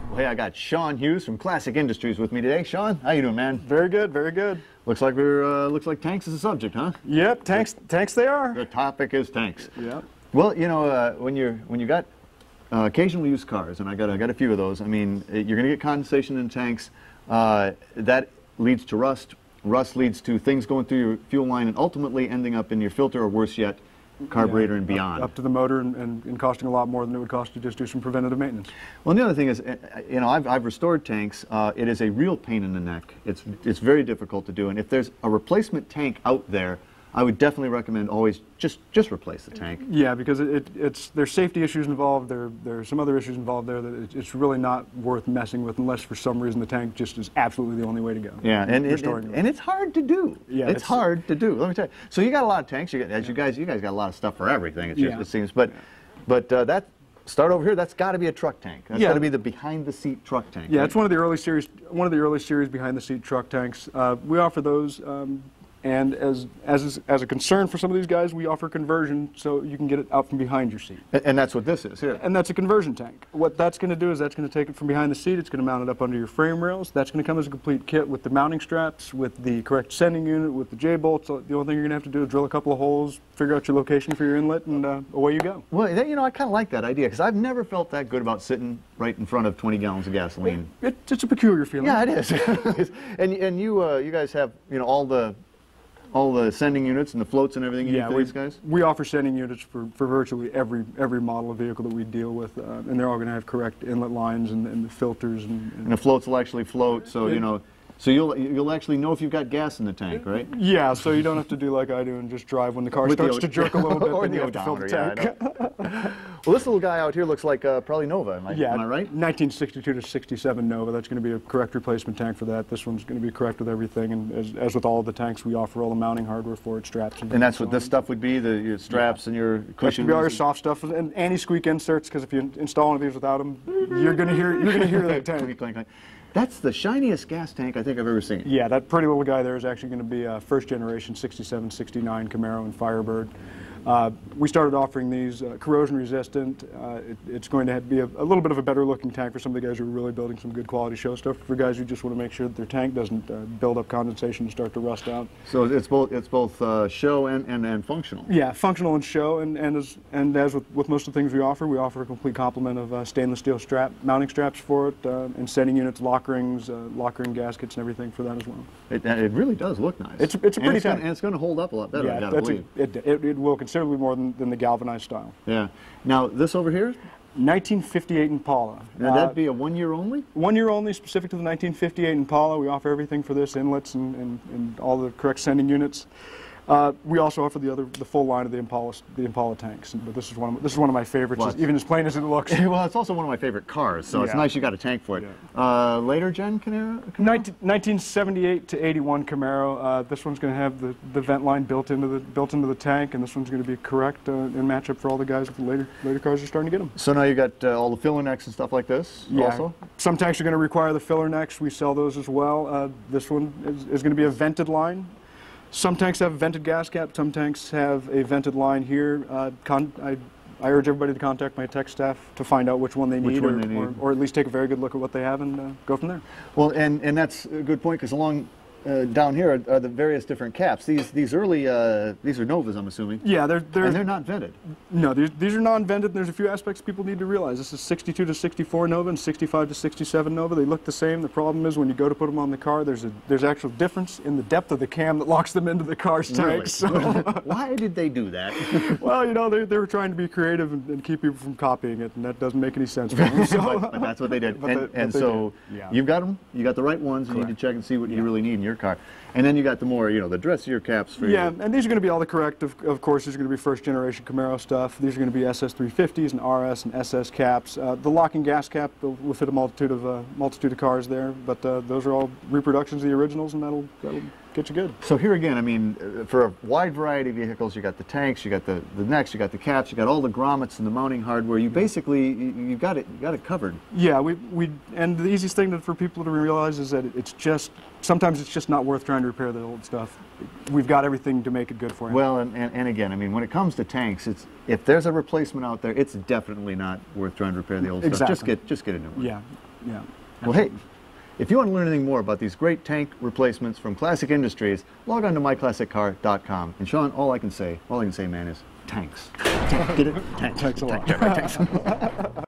Well, hey, I got Sean Hughes from Classic Industries with me today. Sean, how you doing, man? Very good, very good. Looks like tanks is the subject, huh? Yep, tanks they are. The topic is tanks. Yep. Well, you know, when you got occasionally used cars, and I got a few of those. I mean, you're going to get condensation in tanks. That leads to rust. Rust leads to things going through your fuel line and ultimately ending up in your filter, or worse yet, carburetor and beyond. Up to the motor and costing a lot more than it would cost to just do some preventative maintenance. Well, the other thing is, you know, I've restored tanks. It is a real pain in the neck. It's very difficult to do, and if there's a replacement tank out there, I would definitely recommend always just replace the tank. Yeah, because there's safety issues involved. There's some other issues involved there that it's really not worth messing with unless for some reason the tank just is absolutely the only way to go. Yeah, and it's hard to do. Yeah, it's hard to do. Let me tell you. So you got a lot of tanks. You guys got a lot of stuff for everything. It seems. But that. Start over here. That's got to be a truck tank. That's got to be the behind-the-seat truck tank. Yeah, right? It's one of the early series behind-the-seat truck tanks. We offer those. And as a concern for some of these guys, we offer conversion so you can get it out from behind your seat. And that's what this is here. And that's a conversion tank. What that's going to do is that's going to take it from behind the seat, it's going to mount it up under your frame rails. That's going to come as a complete kit with the mounting straps, with the correct sending unit, with the J-bolts. So the only thing you're going to have to do is drill a couple of holes, figure out your location for your inlet, and away you go. Well, you know, I kind of like that idea because I've never felt that good about sitting right in front of 20 gallons of gasoline. It's a peculiar feeling. Yeah, it is. and you guys have, you know, all the sending units and the floats and everything you need for these guys? We offer sending units for virtually every model of vehicle that we deal with, and they're all going to have correct inlet lines and the filters. And the floats will actually float, so you know. So you'll actually know if you've got gas in the tank, right? Yeah, so you don't have to do like I do and just drive when the car starts to jerk a little bit, then you have to fill the tank. Well, this little guy out here looks like probably Nova, am I right? 1962 to 67 Nova. That's going to be a correct replacement tank for that. This one's going to be correct with everything, and as with all of the tanks, we offer all the mounting hardware for it, straps. And that's what this stuff would be, your straps and your cushions? That's going to be all your soft stuff, and anti-squeak inserts, because if you install one of these without them, you're going to hear that tank. Clink, clink. That's the shiniest gas tank I think I've ever seen. Yeah, that pretty little guy there is actually going to be a first generation 67, 69 Camaro and Firebird. We started offering these corrosion resistant. It's going to be a little bit of a better looking tank for some of the guys who are really building some good quality show stuff. For guys who just want to make sure that their tank doesn't build up condensation and start to rust out. So it's both show and functional. Yeah, functional and show, and as with most of the things we offer a complete complement of stainless steel mounting straps for it, and setting units, lock rings, lock ring gaskets, and everything for that as well. It really does look nice. It's a pretty tank. And it's going to hold up a lot better. Yeah, I gotta believe. It will considerably more than the galvanized style. Yeah. Now this over here? 1958 Impala. Now that'd be a 1 year only? 1 year only, specific to the 1958 Impala. We offer everything for this, inlets and all the correct sending units. We also offer the full line of the Impala tanks, but this is one of my favorites, even as plain as it looks. Well, it's also one of my favorite cars, so it's nice you got a tank for it. Yeah. Later gen Camaro? 1978 to 81 Camaro. This one's going to have the vent line built into the tank, and this one's going to be correct and match up for all the guys with the later cars are starting to get them. So now you got all the filler necks and stuff like this. Yeah. Also? Some tanks are going to require the filler necks. We sell those as well. This one is going to be a vented line. Some tanks have a vented gas cap, some tanks have a vented line here. I urge everybody to contact my tech staff to find out which one they need, or at least take a very good look at what they have and go from there. Well, and that's a good point, because along down here are the various different caps. These early these are Novas, I'm assuming. Yeah, and they're not vented. No, these are non-vented. There's a few aspects people need to realize. This is 62 to 64 Nova and 65 to 67 Nova. They look the same. The problem is when you go to put them on the car, there's actual difference in the depth of the cam that locks them into the car's tank. Really? So why did they do that? Well, you know, they were trying to be creative and keep people from copying it, and that doesn't make any sense for them. So. but that's what they did. So you've got them. You got the right ones. Correct. You need to check and see what you really need in your car. And then you got the more, you know, the dressier caps for and these are going to be all the correct, of course, these are going to be first generation Camaro stuff. These are going to be SS350s and RS and SS caps. The locking gas cap will fit a multitude of cars there, but those are all reproductions of the originals, and that'll get you good. So here again, I mean, for a wide variety of vehicles, you got the tanks, you got the necks, you got the caps, you got all the grommets and the mounting hardware. You basically you got it covered. Yeah, and the easiest thing for people to realize is that sometimes it's just not worth trying to repair the old stuff. We've got everything to make it good for you. Well, and again, I mean, when it comes to tanks, if there's a replacement out there, it's definitely not worth trying to repair the old stuff. Just get a new one. Yeah. Yeah. Well, hey, if you want to learn anything more about these great tank replacements from Classic Industries, log on to myclassiccar.com. And Sean, all I can say, man, is tanks. Get it? Tanks. Thanks a lot. Tanks.